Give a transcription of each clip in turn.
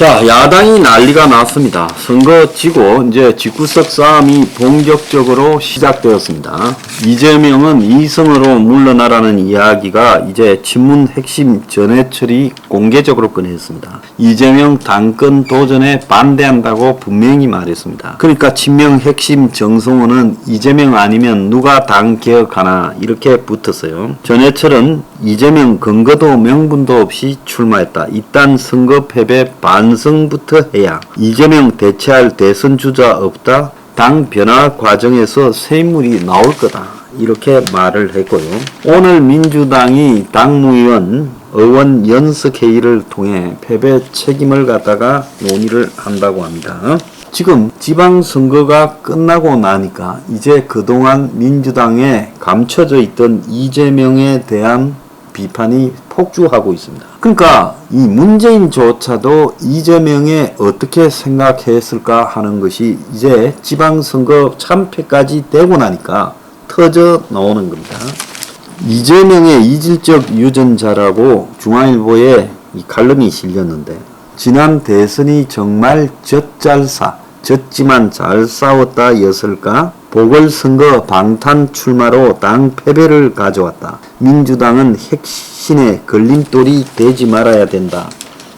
자, 야당이 난리가 났습니다. 선거 지고 이제 집구석 싸움이 본격적으로 시작되었습니다. 이재명은 이성으로 물러나라는 이야기가 이제 친문 핵심 전해철이 공개적으로 꺼냈습니다. 이재명 당권 도전에 반대한다고 분명히 말했습니다. 그러니까 친명 핵심 정성호는 이재명 아니면 누가 당 개혁하나 이렇게 붙었어요. 전해철은 이재명 근거도 명분도 없이 출마했다. 이딴 선거 패배 반성부터 해야 이재명 대체할 대선 주자 없다. 당 변화 과정에서 새 인물이 나올 거다. 이렇게 말을 했고요. 오늘 민주당이 당무위원 의원 연석회의를 통해 패배 책임을 갖다가 논의를 한다고 합니다. 지금 지방선거가 끝나고 나니까 이제 그동안 민주당에 감춰져 있던 이재명에 대한 비판이 폭주하고 있습니다. 그러니까 이 문재인조차도 이재명에 어떻게 생각했을까 하는 것이 이제 지방선거 참패까지 되고 나니까 터져 나오는 겁니다. 이재명의 이질적 유전자라고 중앙일보에 이 칼럼이 실렸는데, 지난 대선이 정말 졌지만 잘 싸웠다 였을까? 보궐선거 방탄 출마로 당 패배를 가져왔다. 민주당은 핵심의 걸림돌이 되지 말아야 된다.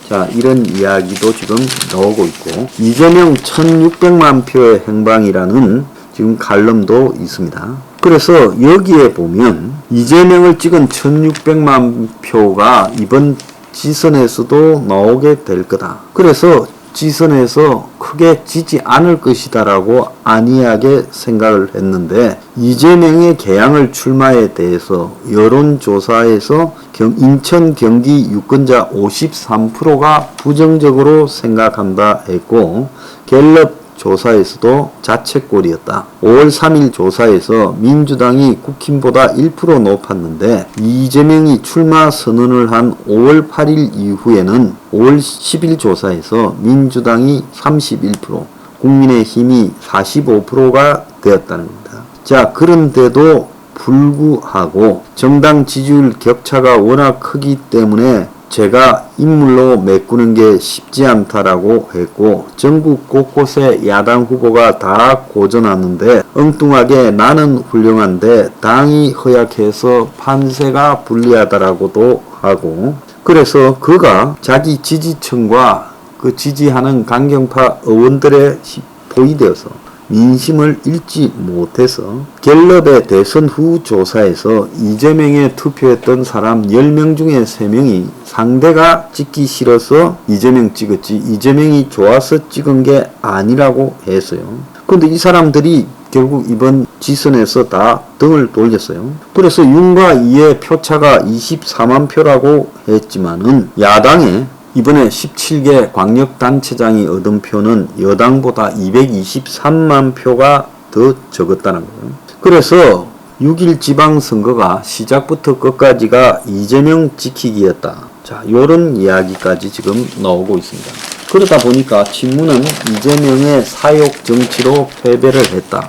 자, 이런 이야기도 지금 나오고 있고, 이재명 1600만 표의 행방이라는 지금 칼럼도 있습니다. 그래서 여기에 보면 이재명을 찍은 1600만 표가 이번 지선에서도 나오게 될 거다. 그래서 지선에서 크게 지지 않을 것이다라고 안이하게 생각을 했는데, 이재명의 개항을 출마에 대해서 여론조사에서 인천 경기 유권자 53%가 부정적으로 생각한다 했고, 갤럽 조사에서도 자책골이었다. 5월 3일 조사에서 민주당이 국힘보다 1% 높았는데, 이재명이 출마 선언을 한 5월 8일 이후에는 5월 10일 조사에서 민주당이 31%, 국민의힘이 45%가 되었다는 겁니다. 자, 그런데도 불구하고 정당 지지율 격차가 워낙 크기 때문에 제가 인물로 메꾸는 게 쉽지 않다라고 했고, 전국 곳곳에 야당 후보가 다 고전하는데 엉뚱하게 나는 훌륭한데 당이 허약해서 판세가 불리하다라고도 하고, 그래서 그가 자기 지지층과 그 지지하는 강경파 의원들의 포위되어서 민심을 읽지 못해서 갤럽의 대선 후 조사에서 이재명에 투표했던 사람 10명 중에 3명이 상대가 찍기 싫어서 이재명 찍었지 이재명이 좋아서 찍은 게 아니라고 했어요. 근데 이 사람들이 결국 이번 지선에서 다 등을 돌렸어요. 그래서 윤과 이의 표차가 24만 표라고 했지만은 야당에 이번에 17개 광역단체장이 얻은 표는 여당보다 223만 표가 더 적었다는 거예요. 그래서 6일 지방선거가 시작부터 끝까지가 이재명 지키기였다. 자, 요런 이야기까지 지금 나오고 있습니다. 그러다 보니까 친문은 이재명의 사욕 정치로 패배를 했다.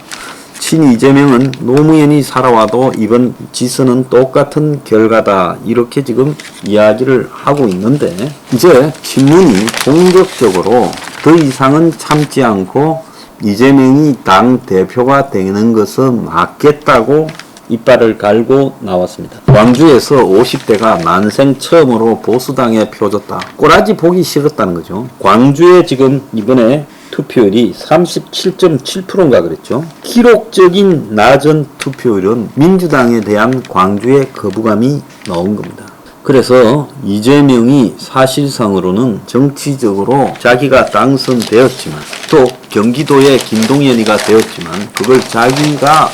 친 이재명은 노무현이 살아와도 이번 지선은 똑같은 결과다. 이렇게 지금 이야기를 하고 있는데, 이제 친문이 본격적으로 더 이상은 참지 않고 이재명이 당 대표가 되는 것은 맞겠다고 이빨을 갈고 나왔습니다. 광주에서 50대가 난생 처음으로 보수당에 표줬다. 꼬라지 보기 싫었다는 거죠. 광주에 지금 이번에 투표율이 37.7%인가 그랬죠. 기록적인 낮은 투표율은 민주당에 대한 광주의 거부감이 나온 겁니다. 그래서 이재명이 사실상으로는 정치적으로 자기가 당선되었지만, 또 경기도의 김동연이가 되었지만, 그걸 자기가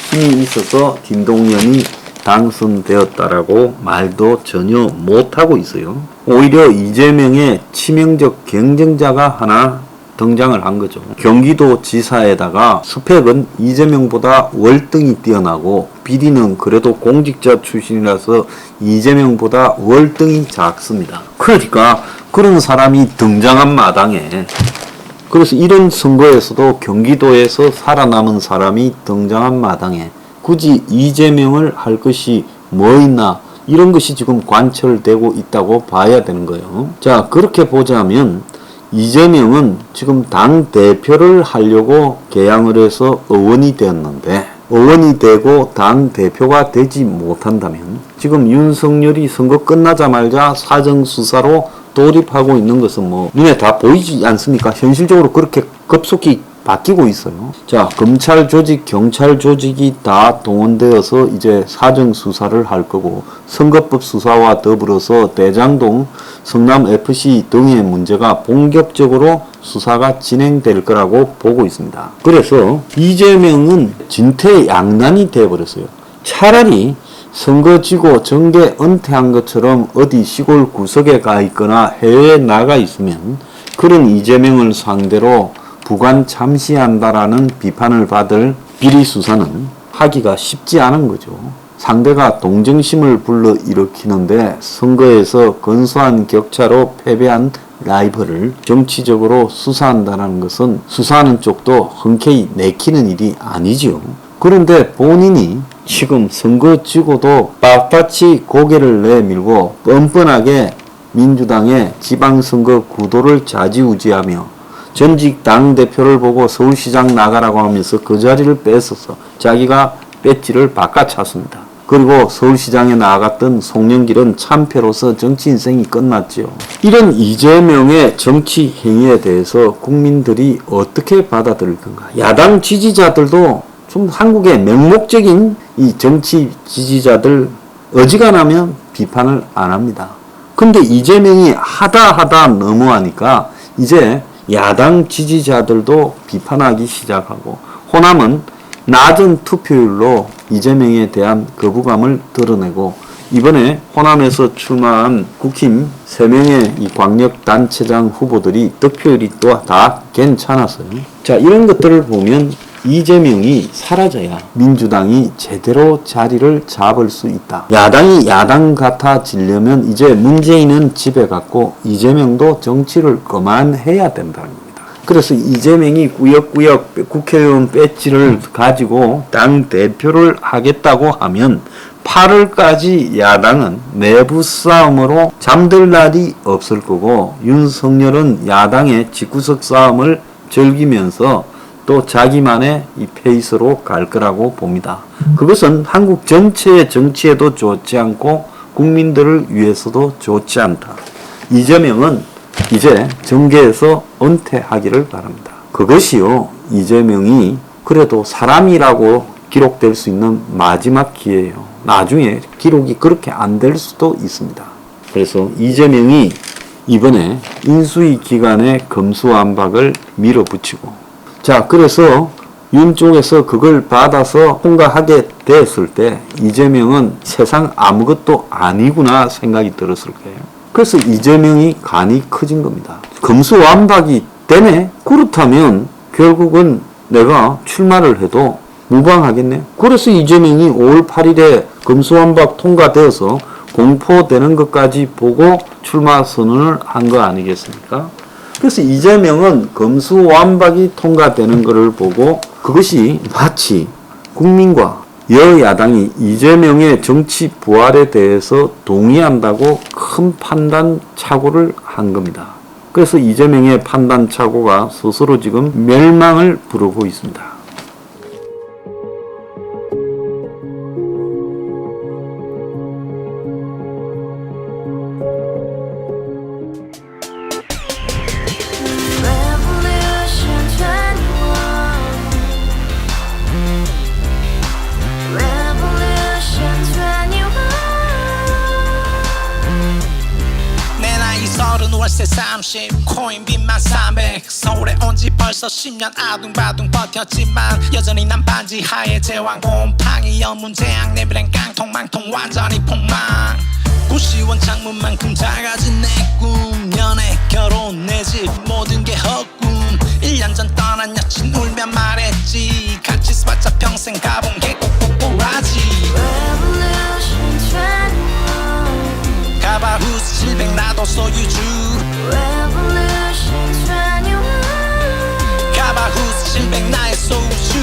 힘이 있어서 김동연이 당선되었다라고 말도 전혀 못하고 있어요. 오히려 이재명의 치명적 경쟁자가 하나 등장을 한 거죠. 경기도 지사에다가 스펙은 이재명보다 월등히 뛰어나고 비리는 그래도 공직자 출신이라서 이재명보다 월등히 작습니다. 그러니까 그런 사람이 등장한 마당에, 그래서 이런 선거에서도 경기도에서 살아남은 사람이 등장한 마당에 굳이 이재명을 할 것이 뭐 있나, 이런 것이 지금 관철되고 있다고 봐야 되는 거예요. 자, 그렇게 보자면 이재명은 지금 당 대표를 하려고 개항을 해서 의원이 되었는데, 의원이 되고 당 대표가 되지 못한다면 지금 윤석열이 선거 끝나자마자 사정수사로 돌입하고 있는 것은 뭐 눈에 다 보이지 않습니까? 현실적으로 그렇게 급속히 바뀌고 있어요. 자, 검찰 조직, 경찰 조직이 다 동원되어서 이제 사정수사를 할 거고, 선거법 수사와 더불어서 대장동, 성남FC 등의 문제가 본격적으로 수사가 진행될 거라고 보고 있습니다. 그래서 이재명은 진퇴양난이 되어버렸어요. 차라리 선거 지고 정계 은퇴한 것처럼 어디 시골 구석에 가 있거나 해외에 나가 있으면 그런 이재명을 상대로 부관 참시한다라는 비판을 받을 비리 수사는 하기가 쉽지 않은 거죠. 상대가 동정심을 불러일으키는데 선거에서 근소한 격차로 패배한 라이벌을 정치적으로 수사한다는 것은 수사하는 쪽도 흔쾌히 내키는 일이 아니지요. 그런데 본인이 지금 선거 지고도 빳빳이 고개를 내밀고 뻔뻔하게 민주당의 지방선거 구도를 좌지우지하며 전직 당대표를 보고 서울시장 나가라고 하면서 그 자리를 뺏어서 자기가 배지를 바꿔찼습니다. 그리고 서울시장에 나갔던 송영길은 참패로서 정치 인생이 끝났죠. 이런 이재명의 정치 행위에 대해서 국민들이 어떻게 받아들일 건가? 야당 지지자들도 좀 한국의 맹목적인 이 정치 지지자들 어지간하면 비판을 안 합니다. 근데 이재명이 하다 너무하니까 이제 야당 지지자들도 비판하기 시작하고, 호남은 낮은 투표율로 이재명에 대한 거부감을 드러내고, 이번에 호남에서 출마한 국힘 3명의 이 광역단체장 후보들이 득표율이 또 다 괜찮았어요. 자, 이런 것들을 보면 이재명이 사라져야 민주당이 제대로 자리를 잡을 수 있다. 야당이 야당 같아지려면 이제 문재인은 집에 갔고 이재명도 정치를 그만해야 된다는 겁니다. 그래서 이재명이 꾸역꾸역 국회의원 배지를 가지고 당 대표를 하겠다고 하면 8월까지 야당은 내부 싸움으로 잠들 날이 없을 거고, 윤석열은 야당의 집구석 싸움을 즐기면서 또 자기만의 이 페이스로 갈 거라고 봅니다. 그것은 한국 전체의 정치에도 좋지 않고 국민들을 위해서도 좋지 않다. 이재명은 이제 정계에서 은퇴하기를 바랍니다. 그것이요, 이재명이 그래도 사람이라고 기록될 수 있는 마지막 기회예요. 나중에 기록이 그렇게 안 될 수도 있습니다. 그래서 이재명이 이번에 인수위 기관의 검수완박을 밀어붙이고, 자, 그래서 윤 쪽에서 그걸 받아서 통과하게 됐을 때 이재명은 세상 아무것도 아니구나 생각이 들었을 거예요. 그래서 이재명이 간이 커진 겁니다. 검수완박이 되네? 그렇다면 결국은 내가 출마를 해도 무방하겠네? 그래서 이재명이 5월 8일에 검수완박 통과되어서 공포되는 것까지 보고 출마 선언을 한 거 아니겠습니까? 그래서 이재명은 검수완박이 통과되는 것을 보고 그것이 마치 국민과 여야당이 이재명의 정치 부활에 대해서 동의한다고 큰 판단착오를 한 겁니다. 그래서 이재명의 판단착오가 스스로 지금 멸망을 부르고 있습니다. 월세 30 코인빚만 300 서울에 온지 벌써 10년 아둥바둥 버텼지만 여전히 난 반지 하에 제왕 곰팡이 연문제약 내 브랜 깡통망통 완전히 폭망 고시원 창문만큼 작아진 내 꿈 연애 결혼 내 집 모든 게 헛꿈 1년 전 떠난 여친 울며 말했지 같이 써봤자 평생 가본 게 꼬꼬꼬라지 가바후스 700 나도 소유주 가바후스 700 나의 소주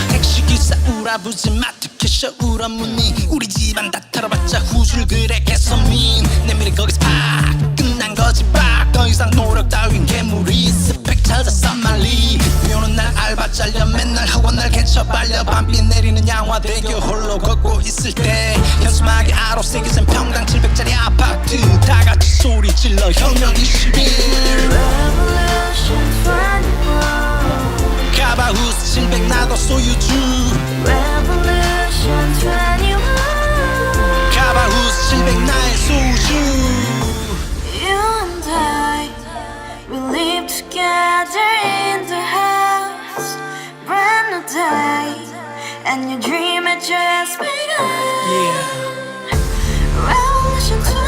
택시기사 우라부지 마트캐시 부셔 울어문니 우리 집안 다 털어봤자 후줄 그래 개선민 내 미래 거기서 팍 끝난 거지 팍더 이상 노력 따윈 괴물이 스펙 찾아서 말리 비오는 날 알바 잘려 맨날 학원 날 개쳐 빨려 밤비 내리는 양화대교 홀로 걷고 있을 때 현수막에 아로 새겨진 평당 700짜리 아파트 다 같이 소리 질러 혁명 21 Revolution 21 가바후스 700 나도 소유주 Revolution 21 가바후스 700 나의 소유주 You and I, we live together in the house. Brand new day, and your dream had just begun. Yeah. Revolution 21